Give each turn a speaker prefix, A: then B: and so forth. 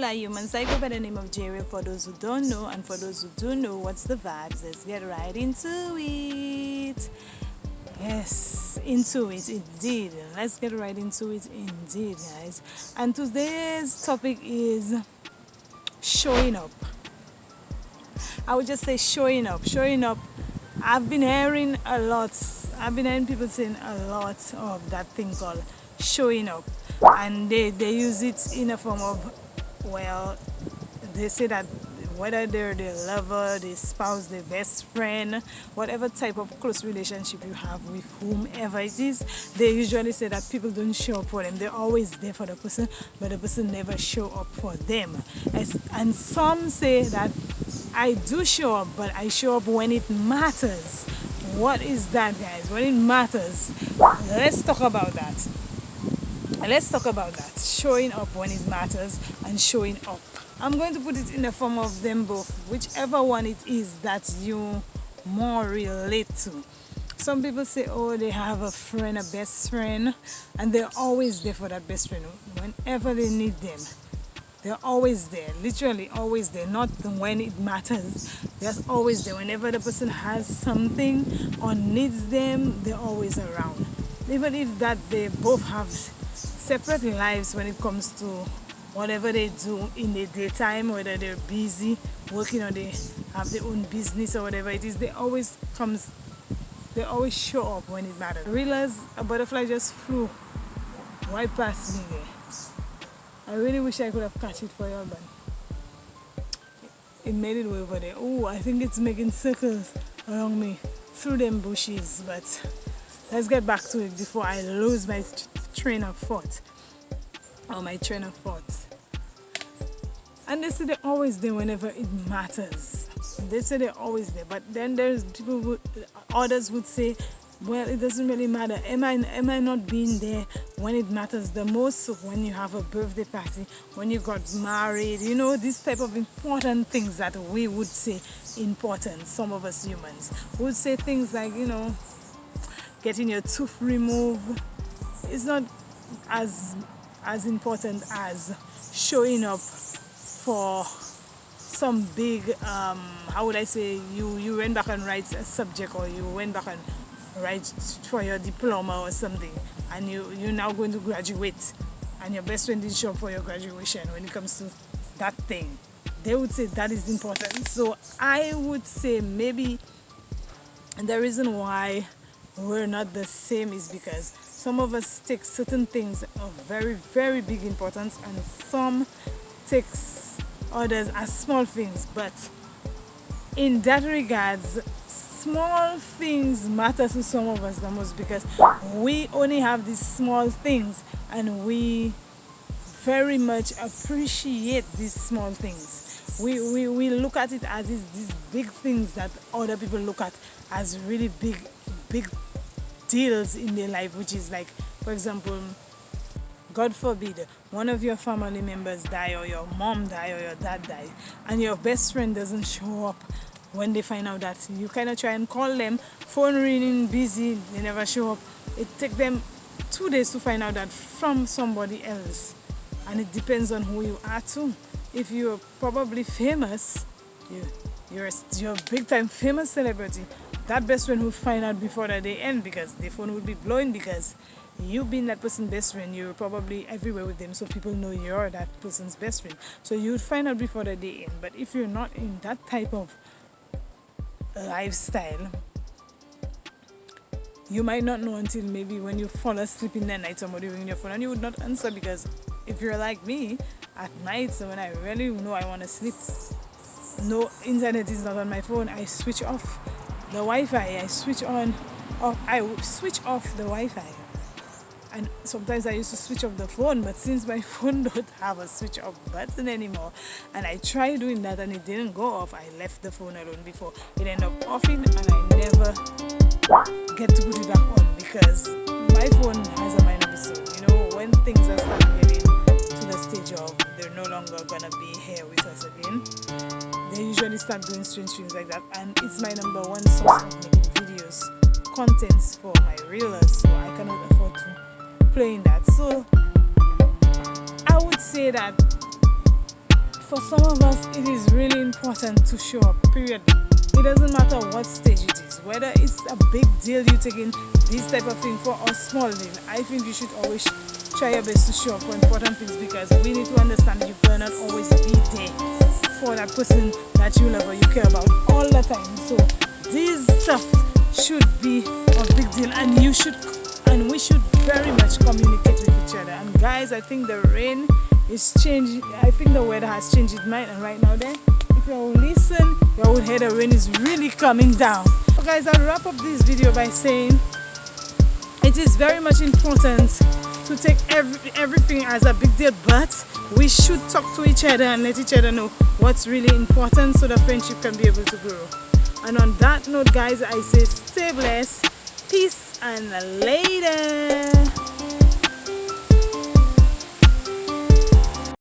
A: Hola Humans, I go by the name of Jerry for those who don't know, and for those who do know, what's the vibes? Let's get right into it. Yes, into it indeed. Let's get right into it indeed, guys. And today's topic is showing up. I would just say showing up. Showing up. I've been hearing a lot. I've been hearing people saying a lot of that thing called showing up. And they use it in a form of, well, they say that whether they're their lover, their spouse, their best friend, whatever type of close relationship you have with whomever it is, they usually say that people don't show up for them. They're always there for the person, but the person never show up for them. And some say that I do show up, but I show up when it matters. What is that, guys? When it matters. Let's talk about that. Let's talk about that. Showing up when it matters and showing up. I'm going to put it in the form of them both, whichever one it is that you more relate to. Some people say, oh, they have a friend, a best friend, and they're always there for that best friend whenever they need them. They're always there, literally always there, not when it matters. They're always there. Whenever the person has something or needs them, they're always around. Even if that they both have separate lives when it comes to whatever they do in the daytime, whether they're busy working or they have their own business or whatever it is, they always show up when it matters. I realized a butterfly just flew right past me there. I really wish I could have catch it for you, but it made it way over there. Oh, I think it's making circles around me through them bushes, but let's get back to it before I lose my train of thought. And they say they're always there whenever it matters. They say they're always there, but then there's people others would say, well, it doesn't really matter. Am I not being there when it matters the most? When you have a birthday party, when you got married, these type of important things that we would say important. Some of us humans would say things like, getting your tooth removed is not as important as showing up for some big how would I say, you went back and write a subject, or you went back and write for your diploma or something, and you're now going to graduate, and your best friend didn't show up for your graduation. When it comes to that thing, they would say that is important. So I would say maybe the reason why we're not the same is because some of us take certain things of very, very big importance, and some takes others as small things. But in that regards, small things matter to some of us the most, because we only have these small things, and we very much appreciate these small things. We look at it as these big things that other people look at as really big deals in their life, which is like, for example, God forbid, one of your family members die, or your mom die, or your dad die, and your best friend doesn't show up. When they find out that, you kind of try and call them, phone ringing, busy, they never show up. It takes them 2 days to find out that from somebody else, and it depends on who you are too. If you're probably famous, you're a big time famous celebrity, that best friend will find out before the day end, because the phone will be blowing, because you being that person's best friend, you're probably everywhere with them, so people know you're that person's best friend. So you would find out before the day end. But if you're not in that type of lifestyle, you might not know until maybe when you fall asleep in the night, somebody ring your phone and you would not answer, because if you're like me, at night, so when I really know I want to sleep, no internet is not on my phone, I switch off the Wi-Fi, I switch off the Wi-Fi. And sometimes I used to switch off the phone, but since my phone don't have a switch off button anymore, and I tried doing that and it didn't go off, I left the phone alone before it ended up offing, and I never get to put it back on, because my phone has a mind of its own. When things are start getting to the stage of they're no longer gonna be here with us again, they usually start doing strange things like that, and it's my number one source of making videos, contents for my reelers, so I cannot afford to playing that. So I would say that for some of us, it is really important to show up, period. It doesn't matter what stage it is, whether it's a big deal you taking this type of thing for or small deal. I think you should always try your best to show up for important things, because we need to understand that you cannot always be there for that person that you love or you care about all the time. So this stuff should be a big deal, and we should very much communicate with each other. And guys, I think the rain is changing. I think the weather has changed its mind, and right now there, if you listen, you would hear the rain is really coming down. So guys, I'll wrap up this video by saying it is very much important to take everything as a big deal, but we should talk to each other and let each other know what's really important so the friendship can be able to grow. And on that note, guys, I say stay blessed, peace, and later.